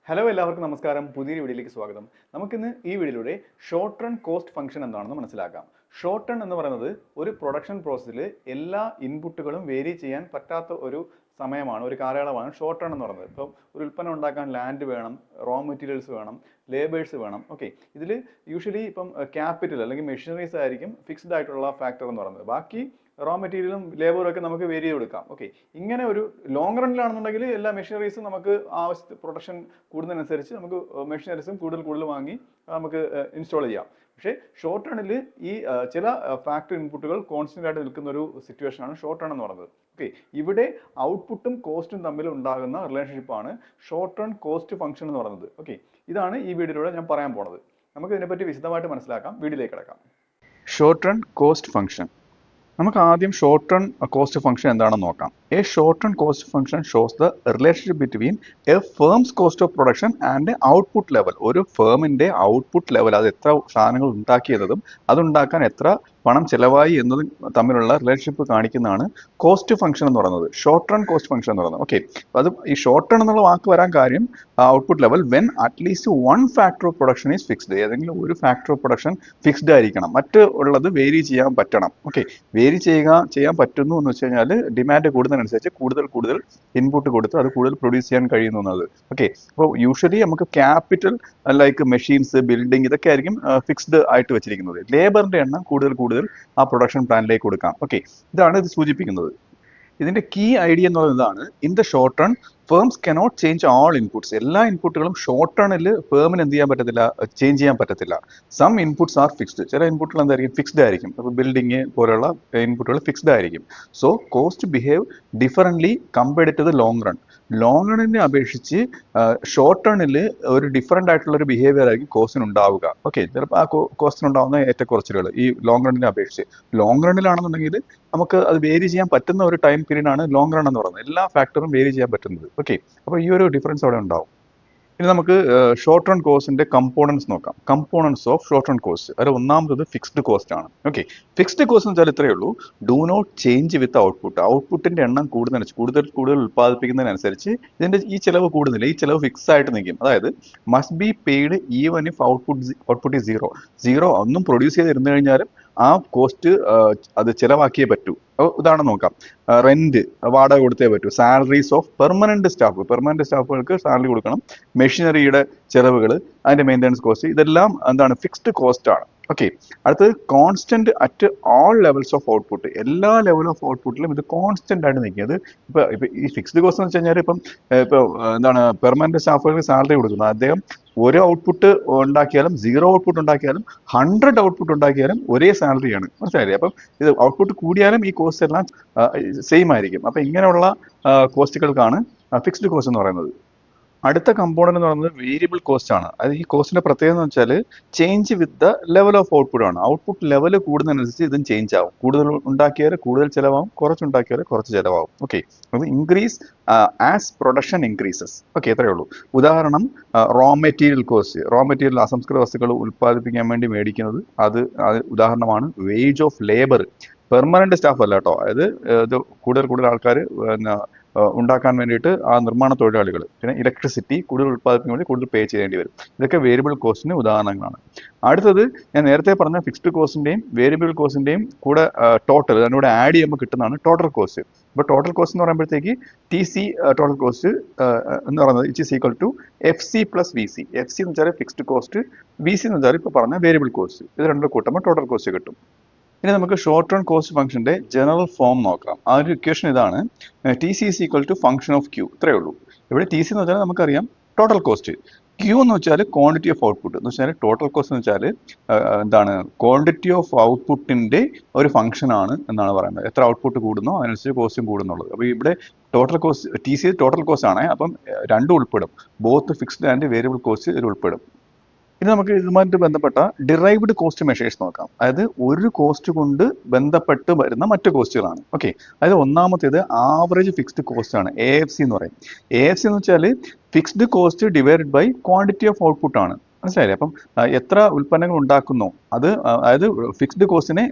Hello എല്ലാവർക്കും നമസ്കാരം. പുതിയൊരു വീഡിയോയിലേക്ക് സ്വാഗതം. നമുക്കിന്ന് ഈ വീഡിയോയിലൂടെ ഷോർട്ട് റൺ കോസ്റ്റ് ഫംഗ്ഷൻ എന്താണെന്ന് മനസ്സിലാക്കാം. ഷോർട്ട് റൺ എന്ന് പറയുന്നത് ഒരു പ്രൊഡക്ഷൻ പ്രോസസ്സിൽ എല്ലാ ഇൻപുട്ടുകളും വേരി ചെയ്യാൻ പറ്റാത്ത ഒരു സമയമാണ്, ഒരു കാലയളവാണ് ഷോർട്ട് റൺ എന്ന് പറയുന്നത്. ഇപ്പം ഒരു ഉൽപ്പന്നം ഉണ്ടാക്കാൻ ലാൻഡ് വേണം, റോ മെറ്റീരിയൽസ് വേണം, ലേബേഴ്സ് വേണം. ഓക്കെ, ഇതിൽ യൂഷ്വലി ഇപ്പം ക്യാപിറ്റൽ അല്ലെങ്കിൽ മെഷീനറീസ് ആയിരിക്കും ഫിക്സ്ഡ് ആയിട്ടുള്ള ഫാക്ടർ എന്ന് പറയുന്നത്. ബാക്കി റോ മെറ്റീരിയലും ലേബറും ഒക്കെ നമുക്ക് വേരി ചെയ്ത് കൊടുക്കാം. ഓക്കെ, ഇങ്ങനെ ഒരു ലോങ് റണ്ണിലാണെന്നുണ്ടെങ്കിൽ എല്ലാ മെഷീനറീസും നമുക്ക് ആവശ്യത്തിന് പ്രൊഡക്ഷൻ കൂടുന്നതിനനുസരിച്ച് നമുക്ക് മെഷീനറീസും കൂടുതൽ വാങ്ങി നമുക്ക് ഇൻസ്റ്റാൾ ചെയ്യാം. പക്ഷേ ഷോർട്ട് റണ്ണിൽ ഈ ചില ഫാക്ടറി ഇൻപുട്ടുകൾ കോൺസ്റ്റന്റ് ആയിട്ട് നിൽക്കുന്ന ഒരു സിറ്റുവേഷനാണ് ഷോർട്ട് റൺ എന്ന് പറയുന്നത്. ഓക്കെ, ഇവിടെ ഔട്ട്പുട്ടും കോസ്റ്റും തമ്മിൽ ഉണ്ടാകുന്ന റിലേഷൻഷിപ്പാണ് ഷോർട്ട് റൺ കോസ്റ്റ് ഫംഗ്ഷൻ എന്ന് പറയുന്നത്. ഓക്കെ, ഇതാണ് ഈ വീഡിയോയിലൂടെ ഞാൻ പറയാൻ പോണത്. നമുക്ക് ഇതിനെപ്പറ്റി വിശദമായിട്ട് മനസ്സിലാക്കാം. വീഡിയോയിലേക്ക് കിടക്കാം. Short run cost function. നമുക്ക് ആദ്യം ഷോർട്ട് റൺ കോസ്റ്റ് ഫംഗ്ഷൻ എന്താണെന്ന് നോക്കാം. A short run cost function shows the relationship between A firms cost of production and output level. ഒരു ഫേമിന്റെ ഔട്ട്പുട്ട് ലെവൽ, അത് എത്ര സാധനങ്ങൾ ഉണ്ടാക്കിയതും അതുണ്ടാക്കാൻ എത്ര പണം ചെലവായി എന്നതും തമ്മിലുള്ള റിലേഷൻഷിപ്പ് കാണിക്കുന്നതാണ് കോസ്റ്റ് ഫംഗ്ഷൻ എന്ന് പറയുന്നത്, ഷോർട്ട് റൺ കോസ്റ്റ് ഫംഗ്ഷൻ എന്ന് പറയുന്നത്. ഓക്കെ, അത് ഈ ഷോർട്ട് റൺ എന്നുള്ള വാക്ക് വരാൻ കാര്യം output level when at least one factor of production is fixed. ഏതെങ്കിലും ഒരു ഫാക്ടർ ഓഫ് പ്രൊഡക്ഷൻ ഫിക്സ്ഡ് ആയിരിക്കണം, മറ്റ് ഉള്ളത് വേരി ചെയ്യാൻ പറ്റണം. ഓക്കെ, വേരി ചെയ്യാൻ പറ്റുന്നു എന്ന് വെച്ച് കഴിഞ്ഞാൽ ഡിമാൻഡ് കൂടുന്നതിനനുസരിച്ച് കൂടുതൽ ഇൻപുട്ട് കൊടുത്ത് അത് കൂടുതൽ പ്രൊഡ്യൂസ് ചെയ്യാൻ കഴിയുന്നു എന്നത്. ഓക്കെ, അപ്പോൾ യൂഷ്വലി നമുക്ക് ക്യാപിറ്റൽ ലൈക്ക് മെഷീൻസ്, ബിൽഡിംഗ്, ഇതൊക്കെ ആയിരിക്കും ഫിക്സ്ഡ് ആയിട്ട് വെച്ചിരിക്കുന്നത്. ലേബറിന്റെ എണ്ണം കൂടുതൽ ആ പ്രൊഡക്ഷൻ പ്ലാനിലേക്ക് കൊടുക്കാം. ഓക്കെ, ഇതാണ് ഇത് സൂചിപ്പിക്കുന്നത്. ഇതിന്റെ കീ ഐഡിയ എന്ന് പറയുന്നത് ഇതാണ്: in the short run firms cannot change all inputs. എല്ലാ ഇൻപുട്ടുകളും ഷോർട്ട് റണ്ണിൽ ഫേമിന് എന്ത് ചെയ്യാൻ പറ്റത്തില്ല, ചേഞ്ച് ചെയ്യാൻ പറ്റത്തില്ല. Some inputs are fixed. ചില ഇൻപുട്ടുകൾ എന്തായിരിക്കും, ഫിക്സ്ഡ് ആയിരിക്കും. അപ്പോൾ ബിൽഡിംഗ് പോലുള്ള ഇൻപുട്ടുകൾ ഫിക്സ്ഡ് ആയിരിക്കും. So cost behave differently compared to the long run. Long റണ്ണിനെ അപേക്ഷിച്ച് ഷോർട്ട് റണ്ണിൽ ഒരു ഡിഫറൻ്റ് ആയിട്ടുള്ള ഒരു ബിഹേവിയർ ആയിരിക്കും കോസ്റ്റിന് ഉണ്ടാവുക. ഓക്കെ, ചിലപ്പോൾ ആ കോസ്റ്റിന് ഉണ്ടാവുന്ന ഏറ്റക്കുറച്ചിലുകൾ ഈ ലോങ് റണ്ണിനെ അപേക്ഷിച്ച്. ലോങ് റണ്ണിലാണെന്നുണ്ടെങ്കിൽ നമുക്ക് അത് വേരി ചെയ്യാൻ പറ്റുന്ന ഒരു ടൈം പീരീഡ് ആണ് ലോങ് റൺ എന്ന് പറയുന്നത്. എല്ലാ ഫാക്ടറും വേരി ചെയ്യാൻ പറ്റുന്നത്. ഓക്കെ, അപ്പോൾ ഈ ഒരു ഡിഫറൻസ് അവിടെ ഉണ്ടാവും. ഇനി നമുക്ക് ഷോർട്ട് റൺ കോസ്റ്റിന്റെ കമ്പോണൻസ് നോക്കാം. Components of short run cost. അതിൽ ഒന്നാമത് ഫിക്സ്ഡ് കോസ്റ്റ് ആണ്. ഓക്കെ, ഫിക്സ്ഡ് കോസ്റ്റ് എന്ന് വെച്ചാൽ ഇത്രയേ ഉള്ളൂ: do not change with output. ഔട്ട്പുട്ടിന്റെ എണ്ണം കൂടുതൽ ഉൽപ്പാദിപ്പിക്കുന്നതിനനുസരിച്ച് ഇതിന്റെ ഈ ചിലവ് കൂടുന്നില്ല, ഈ ചിലവ് ഫിക്സ് ആയിട്ട് നിൽക്കും. അതായത് must be paid even if output is zero. ഒന്നും പ്രൊഡ്യൂസ് ചെയ്തിരുന്നു കഴിഞ്ഞാലും ആ കോസ്റ്റ് അത് ചിലവാക്കിയേ പറ്റൂ. ഉദാഹരണം നോക്കാം: റെന്റ്, വാടക കൊടുത്തേ പറ്റൂ. സാലറീസ് ഓഫ് പെർമനന്റ് സ്റ്റാഫുകൾക്ക് സാലറി കൊടുക്കണം. മെഷീനറിയുടെ ചെലവുകൾ, അതിന്റെ മെയിൻ്റെനൻസ് കോസ്റ്റ്, ഇതെല്ലാം എന്താണ്, ഫിക്സ്ഡ് കോസ്റ്റ് ആണ്. ഓക്കെ, അടുത്തത് constant at all levels of output. എല്ലാ ലെവൽ ഓഫ് ഔട്ട്പുട്ടിലും ഇത് കോൺസ്റ്റന്റ് ആയിട്ട് നിൽക്കുന്നത്. ഇപ്പൊ ഈ ഫിക്സ്ഡ് കോസ്റ്റ് എന്ന് വെച്ച് കഴിഞ്ഞാൽ ഇപ്പൊ എന്താണ്, പെർമനന്റ് സ്റ്റാഫുകൾക്ക് സാലറി കൊടുക്കുന്നത്, അദ്ദേഹം ഒരു ഔട്ട്പുട്ട് ഉണ്ടാക്കിയാലും 0 ഔട്ട്പുട്ട് ഉണ്ടാക്കിയാലും 100 ഔട്ട്പുട്ട് ഉണ്ടാക്കിയാലും ഒരേ സാലറിയാണ്. മനസ്സിലായില്ലേ? അപ്പം ഇത് ഔട്ട്പുട്ട് കൂടിയാലും ഈ കോസ്റ്റ് എല്ലാം സെയിം ആയിരിക്കും. അപ്പം ഇങ്ങനെയുള്ള കോസ്റ്റുകൾക്കാണ് ഫിക്സ്ഡ് കോസ്റ്റ് എന്ന് പറയുന്നത്. അടുത്ത കമ്പോണന്റ് എന്ന് പറയുന്നത് വേരിയബിൾ കോസ്റ്റ് ആണ്. അത് ഈ കോസ്റ്റിന്റെ പ്രത്യേകത എന്ന് വെച്ചാൽ change with the level of output ആണ്. ഔട്ട്പുട്ട് ലെവൽ കൂടുന്നതിനനുസരിച്ച് ഇതും ചേഞ്ച് ആവും. കൂടുതൽ ഉണ്ടാക്കിയാൽ കൂടുതൽ ചിലവാകും, കുറച്ചുണ്ടാക്കിയാൽ കുറച്ച് ചിലവാകും. ഓക്കെ, അത് increase as production increases. Okay, ഇത്രയേ ഉള്ളൂ. ഉദാഹരണം raw material cost. Raw material, അസംസ്കൃത വസ്തുക്കൾ ഉൽപ്പാദിപ്പിക്കാൻ വേണ്ടി മേടിക്കുന്നത്, അത് ഉദാഹരണമാണ് wage of labour. Permanent staff അല്ല കേട്ടോ, അതായത് ഇത് കൂടുതൽ ആൾക്കാർ ഉണ്ടാക്കാൻ വേണ്ടിയിട്ട് ആ നിർമ്മാണ തൊഴിലാളികൾ. പിന്നെ ഇലക്ട്രിസിറ്റി കൂടുതൽ ഉൽപ്പാദിപ്പിക്കാൻ വേണ്ടി കൂടുതൽ പേ ചെയ്യേണ്ടി വരും. ഇതൊക്കെ വേരിയബിൾ കോസ്റ്റിന് ഉദാഹരണങ്ങളാണ്. അടുത്തത് ഞാൻ നേരത്തെ പറഞ്ഞ ഫിക്സ്ഡ് കോസ്റ്റിന്റെയും വേരിയബിൾ കോസ്റ്റിന്റെയും കൂടെ ടോട്ടൽ, അതിനോട് ആഡ് ചെയ്യുമ്പോൾ കിട്ടുന്നതാണ് ടോട്ടൽ കോസ്റ്റ്. ഇപ്പോൾ ടോട്ടൽ കോസ്റ്റ് എന്ന് പറയുമ്പോഴത്തേക്ക് TC ടോട്ടൽ കോസ്റ്റ് എന്ന് പറയുന്നത് it is equal to FC plus VC. FC എന്ന് വെച്ചാൽ ഫിക്സ്ഡ് കോസ്റ്റ്, VC എന്ന് വെച്ചാൽ ഇപ്പോൾ പറഞ്ഞ വേരിയബിൾ കോസ്റ്റ്. ഇത് രണ്ടും കൂട്ടുമ്പോൾ ടോട്ടൽ കോസ്റ്റ് കിട്ടും. ഇനി നമുക്ക് ഷോർട്ട് റൺ കോസ്റ്റ് ഫംഗ്ഷന്റെ ജനറൽ ഫോം നോക്കാം. ആ ഒരു ഇക്വേഷൻ ഇതാണ്: TC is equal to function of Q. ഇത്രയേ ഉള്ളൂ. ഇവിടെ TC എന്ന് വെച്ചാൽ നമുക്കറിയാം ടോട്ടൽ കോസ്റ്റ്. Q എന്ന് വെച്ചാൽ ക്വാണ്ടിറ്റി ഓഫ് ഔട്ട്പുട്ട്. എന്ന് വെച്ചാൽ ടോട്ടൽ കോസ്റ്റ് എന്ന് വെച്ചാൽ എന്താണ്, ക്വാണ്ടിറ്റി ഓഫ് ഔട്ട്പുട്ടിന്റെ ഒരു ഫംഗ്ഷൻ ആണ് എന്നാണ് പറയുന്നത്. എത്ര ഔട്ട്പുട്ട് കൂടുന്നോ അതിനനുസരിച്ച് കോസ്റ്റും കൂടുന്നുള്ളത്. അപ്പോൾ ഇവിടെ total cost, TC total cost ആണ്. അപ്പം രണ്ടും ഉൾപ്പെടും, both fixed and variable cost ഇതിൽ ഉൾപ്പെടും. ഇനി നമുക്ക് ഇതുമായിട്ട് ബന്ധപ്പെട്ട ഡിറൈവ്ഡ് കോസ്റ്റ് മെഷേഴ്സ് നോക്കാം. അതായത് ഒരു കോസ്റ്റ് കൊണ്ട് ബന്ധപ്പെട്ട് വരുന്ന മറ്റു കോസ്റ്റുകളാണ്. ഓക്കെ, അതായത് ഒന്നാമത്തേത് ആവറേജ് ഫിക്സ്ഡ് കോസ്റ്റ് ആണ്, AFC എന്ന് പറയും. AFC എന്ന് വെച്ചാൽ fixed cost divided by quantity of output ആണ്. മനസ്സിലായില്ലേ? അപ്പം എത്ര ഉൽപ്പന്നങ്ങൾ ഉണ്ടാക്കുന്നോ അത് അതായത് ഫിക്സ്ഡ് കോസ്റ്റിനെ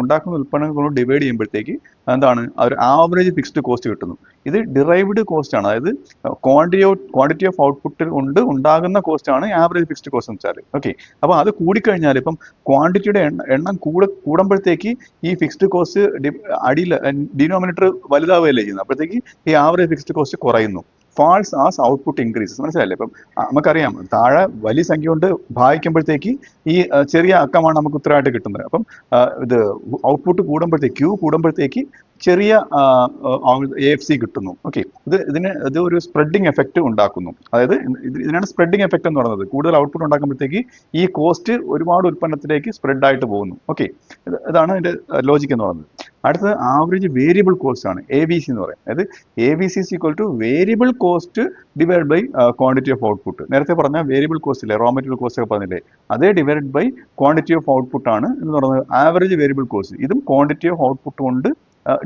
ഉണ്ടാക്കുന്ന ഉൽപ്പന്നങ്ങൾ കൊണ്ട് ഡിവൈഡ് ചെയ്യുമ്പോഴത്തേക്ക് എന്താണ് ഒരു ആവറേജ് ഫിക്സ്ഡ് കോസ്റ്റ് കിട്ടുന്നു. ഇത് ഡിറൈവ്ഡ് കോസ്റ്റ് ആണ്. അതായത് ക്വാണ്ടിറ്റി ഓഫ് ഔട്ട്പുട്ട് കൊണ്ട് ഉണ്ടാകുന്ന കോസ്റ്റ് ആണ് ആവറേജ് ഫിക്സ്ഡ് കോസ്റ്റ് എന്ന് വെച്ചാൽ. ഓക്കെ, അപ്പോൾ അത് കൂടിക്കഴിഞ്ഞാൽ ഇപ്പം ക്വാണ്ടിറ്റിയുടെ എണ്ണം കൂടുമ്പോഴത്തേക്ക് ഈ ഫിക്സ്ഡ് കോസ്റ്റ് അടിയിൽ ഡിനോമിനേറ്റർ വലുതാവുകയല്ലേ ചെയ്യുന്നത്. അപ്പോഴത്തേക്ക് ഈ ആവറേജ് ഫിക്സ്ഡ് കോസ്റ്റ് കുറയുന്നു. Falls as output increases. മനസ്സിലായില്ലേ? ഇപ്പം നമുക്കറിയാം താഴെ വലിയ സംഖ്യ കൊണ്ട് ഭാഗിക്കുമ്പോഴത്തേക്ക് ഈ ചെറിയ അക്കമാണ് നമുക്ക് ഉത്തരമായിട്ട് കിട്ടുന്നത്. അപ്പം ഇത് ഔട്ട്പുട്ട് കൂടുമ്പോഴത്തേക്ക് ക്യൂ കൂടുമ്പോഴത്തേക്ക് ചെറിയ AFC കിട്ടുന്നു. ഓക്കെ, ഇത് ഒരു സ്പ്രെഡിങ് എഫക്റ്റ് ഉണ്ടാക്കുന്നു. അതായത് ഇതിനാണ് സ്പ്രെഡിങ് എഫക്റ്റ് എന്ന് പറയുന്നത്. കൂടുതൽ ഔട്ട്പുട്ട് ഉണ്ടാക്കുമ്പോഴത്തേക്ക് ഈ കോസ്റ്റ് ഒരുപാട് ഉൽപ്പന്നത്തിലേക്ക് സ്പ്രെഡ് ആയിട്ട് പോകുന്നു. ഓക്കെ, ഇതാണ് ഇതിന്റെ ലോജിക്ക് എന്ന് പറയുന്നത്. അടുത്തത് ആവറേജ് വേരിയബിൾ കോസ്റ്റ് ആണ്, ABC എന്ന് പറയുന്നത്. അതായത് ABC is equal to variable cost divide by quantity of output. നേരത്തെ പറഞ്ഞ വേരിയബിൾ കോസ്റ്റ് ഇല്ലേ, റോ മെറ്റീരിയൽ കോസ്റ്റ് ഒക്കെ പറഞ്ഞില്ലേ, അതേ divide by quantity of output ആണ് എന്ന് പറയുന്നത് ആവറേജ് വേരിയബിൾ കോസ്റ്റ്. ഇതും ക്വാണ്ടിറ്റി ഓഫ് ഔട്ട്പുട്ട് കൊണ്ട്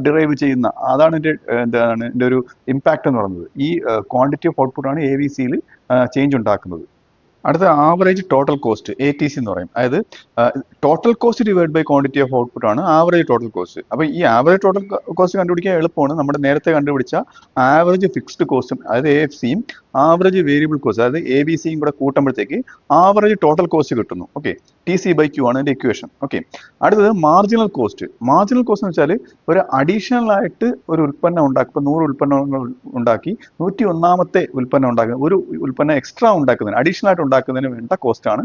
ഡിറൈവ് ചെയ്യുന്ന അതാണ് ഇതിന്റെ ഒരു ഇമ്പാക്ട് എന്ന് പറയുന്നത്. ഈ ക്വാണ്ടിറ്റി ഓഫ് ഔട്ട്പുട്ട് ആണ് AVCയിൽ ചേഞ്ച് ഉണ്ടാക്കുന്നത്. അടുത്ത ആവറേജ് ടോട്ടൽ കോസ്റ്റ്, ATC എന്ന് പറയും. അതായത് total cost divide by quantity of output ആണ് ആവറേജ് ടോട്ടൽ കോസ്റ്റ്. അപ്പോൾ ഈ ആവറേജ് ടോട്ടൽ കോസ്റ്റ് കണ്ടുപിടിക്കാൻ എളുപ്പമാണ്. നമ്മുടെ നേരത്തെ കണ്ടുപിടിച്ച ആവറേജ് ഫിക്സ്ഡ് കോസ്റ്റും അതായത് AFCയും ആവറേജ് വേരിയബിൾ കോസ്റ്റ് അതായത് AVCയും കൂടെ കൂട്ടുമ്പോഴത്തേക്ക് ആവറേജ് ടോട്ടൽ കോസ്റ്റ് കിട്ടുന്നു. ഓക്കെ, TC/Q ആണ് ഇതിന്റെ ഇക്വേഷൻ. ഓക്കെ, അടുത്തത് മാർജിനൽ കോസ്റ്റ്. മാർജിനൽ കോസ്റ്റ് എന്ന് വെച്ചാൽ ഒരു അഡീഷണൽ ആയിട്ട് ഒരു ഉൽപ്പന്നം ഉണ്ടാക്കി, ഇപ്പോൾ 100 ഉൽപ്പന്നങ്ങൾ ഉണ്ടാക്കി 101ാമത്തെ ഉൽപ്പന്നം ഉണ്ടാക്കുന്നത്, ഒരു ഉൽപ്പന്നം എക്സ്ട്രാ ഉണ്ടാക്കുന്നതിന് അഡീഷണൽ ആയിട്ട് ഉണ്ടാക്കുന്നതിന് വേണ്ട കോസ്റ്റ് ആണ്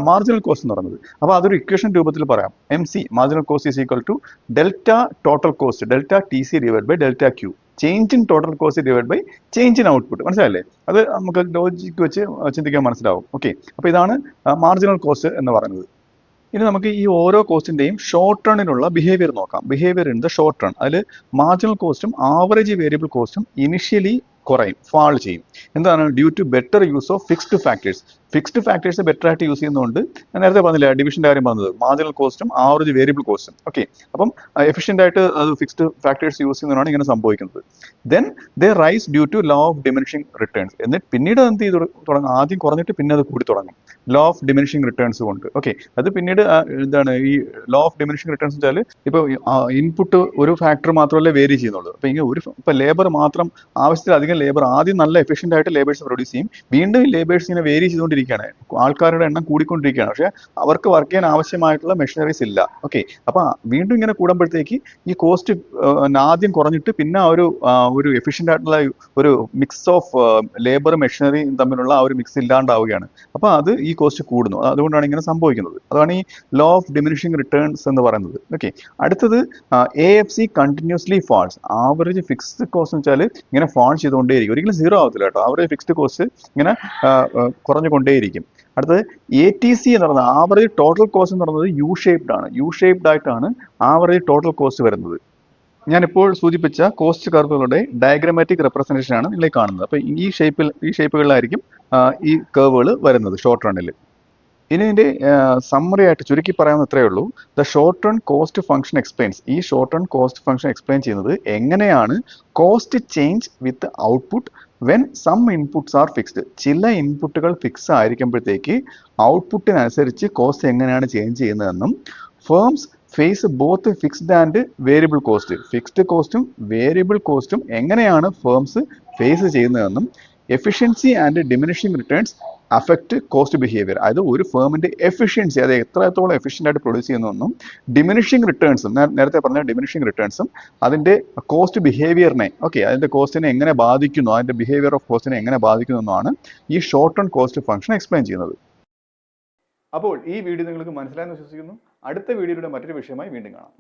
മാർജിനൽ കോസ്റ്റ് എന്ന് പറയുന്നത്. അപ്പോൾ അതൊരു ഇക്വേഷൻ രൂപത്തിൽ പറയാം. MC marginal cost is equal to delta total cost delta TC divide by delta Q, change in total cost divide by change in output. മനസ്സിലായില്ലേ? അത് നമുക്ക് ലോജിക്ക് വെച്ച് ചിന്തിക്കാൻ മനസ്സിലാവും. ഓക്കെ, അപ്പോൾ ഇതാണ് മാർജിനൽ കോസ്റ്റ് എന്ന് പറയുന്നത്. ഇനി നമുക്ക് ഈ ഓരോ കോസ്റ്റിന്റെയും ഷോർട്ട് റണ്ണിനുള്ള ബിഹേവിയർ നോക്കാം. Behaviour in the short run. അതിൽ മാർജിനൽ കോസ്റ്റും ആവറേജ് വേരിയബിൾ കോസ്റ്റും ഇനിഷ്യലി കുറയും, ഫാൾ ചെയ്യും. എന്താണ്? Due to better use of fixed factors. Fixed factors better ആയിട്ട് യൂസ് ചെയ്യുന്നതുകൊണ്ട് ഞാൻ നേരത്തെ പറഞ്ഞില്ല, ഡിവിഷൻ്റെ കാര്യം പറഞ്ഞത്, മാർജിനൽ കോസ്റ്റും ആവറേജ് വേരിയബിൾ കോസ്റ്റും. ഓക്കെ, അപ്പം എഫിഷ്യൻ്റ് ആയിട്ട് അത് ഫിക്സ്ഡ് ഫാക്ടേഴ്സ് യൂസ് ചെയ്യുന്നതാണ് ഇങ്ങനെ സംഭവിക്കുന്നത്. Then they rise due to law of diminishing returns. എന്നിട്ട് പിന്നീട് എന്ത് ചെയ്ത് തുടങ്ങും? ആദ്യം കുറഞ്ഞിട്ട് പിന്നെ അത് കൂടി തുടങ്ങും, ലോ ഓഫ് ഡിമിനിഷിംഗ് റിട്ടേൺസ് കൊണ്ട്. ഓക്കെ, അത് പിന്നീട് എന്താണ് ഈ ലോ ഓഫ് ഡിമിനിഷിംഗ് റിട്ടേൺസ് വെച്ചാൽ ഇപ്പോൾ ഇൻപുട്ട് ഒരു ഫാക്ടർ മാത്രമല്ലേ വേരി ചെയ്യുന്നുള്ളൂ. അപ്പോൾ ഇങ്ങനെ ഇപ്പോൾ ലേബർ മാത്രം, ആവശ്യത്തിലധികം ലേബർ, ആദ്യം നല്ല എഫിഷ്യൻ്റ് ആയിട്ട് ലേബേഴ്സ് പ്രൊഡ്യൂസ് ചെയ്യും, വീണ്ടും ഈ ലേബേഴ്സ് ഇങ്ങനെ വേരി ചെയ്തുകൊണ്ടിരിക്കുകയാണ്, ആൾക്കാരുടെ എണ്ണം കൂടിക്കൊണ്ടിരിക്കുകയാണ്, പക്ഷേ അവർക്ക് വർക്ക് ചെയ്യാൻ ആവശ്യമായിട്ടുള്ള മെഷീനറീസ് ഇല്ല. ഓക്കെ, അപ്പോൾ വീണ്ടും ഇങ്ങനെ കൂടുമ്പോഴത്തേക്ക് ഈ കോസ്റ്റ് ആദ്യം കുറഞ്ഞിട്ട് പിന്നെ ഒരു എഫിഷ്യൻ്റ് ആയിട്ടുള്ള ഒരു മിക്സ് ഓഫ് ലേബർ മെഷീനറിയും തമ്മിലുള്ള ആ ഒരു മിക്സ് ഇല്ലാണ്ടാവുകയാണ്. അപ്പോൾ അത് ഈ കോസ്റ്റ് കൂടുന്നു. അതുകൊണ്ടാണ് ഇങ്ങനെ സംഭവിക്കുന്നത്. അതാണ് ഈ ലോ ഓഫ് ഡിമിനിഷിംഗ് റിട്ടേൺസ് എന്ന് പറയുന്നത്. ഓക്കെ, അടുത്തത് AFC continuously falls. Average fixed cost എന്ന് വെച്ചാൽ ഇങ്ങനെ ഫാൾ ചെയ്തുകൊണ്ടേയിരിക്കും, ഒരിക്കലും സീറോ ആവത്തില്ല കേട്ടോ. ആവറേജ് ഫിക്സ്ഡ് കോസ്റ്റ് ഇങ്ങനെ കുറഞ്ഞുകൊണ്ടേയിരിക്കും. അടുത്തത് ATC എന്ന് പറയുന്നത് ആവറേജ് ടോട്ടൽ കോസ്റ്റ് എന്ന് പറയുന്നത് യു ഷേപ്ഡ് ആയിട്ടാണ് ആവറേജ് ടോട്ടൽ കോസ്റ്റ് വരുന്നത്. ഞാനിപ്പോൾ സൂചിപ്പിച്ച കോസ്റ്റ് കർവുകളുടെ ഡയഗ്രമാറ്റിക് റെപ്രസെൻറ്റേഷൻ ആണ് നിങ്ങൾ കാണുന്നത്. അപ്പോൾ ഈ ഷേപ്പുകളിലായിരിക്കും ഈ കർവുകൾ വരുന്നത് ഷോർട്ട് റണ്ണിൽ. ഇനി ഇതിൻ്റെ സമ്മറി ആയിട്ട് ചുരുക്കി പറയാവുന്ന ഇത്രയേ ഉള്ളൂ. The short run cost function explains. ഈ short run cost function explain ചെയ്യുന്നത് എങ്ങനെയാണ് cost change with output when some inputs are fixed. ചില ഇൻപുട്ടുകൾ ഫിക്സ് ആയിരിക്കുമ്പോഴത്തേക്ക് ഔട്ട്പുട്ടിനനുസരിച്ച് കോസ്റ്റ് എങ്ങനെയാണ് ചേഞ്ച് ചെയ്യുന്നതെന്നും, firms face both fixed and variable cost. Fixed കോസ്റ്റും വേരിയബിൾ കോസ്റ്റും എങ്ങനെയാണ് ഫേംസ് ഫേസ് ചെയ്യുന്നതെന്നും, efficiency and diminishing returns affect cost behaviour. അതായത് ഒരു ഫേമിന്റെ എഫിഷ്യൻസി, അത് എത്രത്തോളം എഫിഷ്യൻ്റ് ആയിട്ട് പ്രൊഡ്യൂസ് ചെയ്യുന്നതെന്നും, ഡിമിനിഷിംഗ് റിട്ടേൺസും, നേരത്തെ പറഞ്ഞ ഡിമിനിഷിംഗ് റിട്ടേൺസും അതിന്റെ കോസ്റ്റ് ബിഹേവിയറിനെ, ഓക്കെ, അതിന്റെ കോസ്റ്റിനെ എങ്ങനെ ബാധിക്കുന്നു, അതിന്റെ ബിഹേവിയർ ഓഫ് കോസ്റ്റിനെ എങ്ങനെ ബാധിക്കുന്നു എന്നാണ് ഈ short run cost function explain ചെയ്യുന്നത്. അപ്പോൾ ഈ വീഡിയോ നിങ്ങൾക്ക് മനസ്സിലായെന്ന് വിശ്വസിക്കുന്നു. അടുത്ത വീഡിയോയുടെ മറ്റൊരു വിഷയമായി വീണ്ടും കാണാം.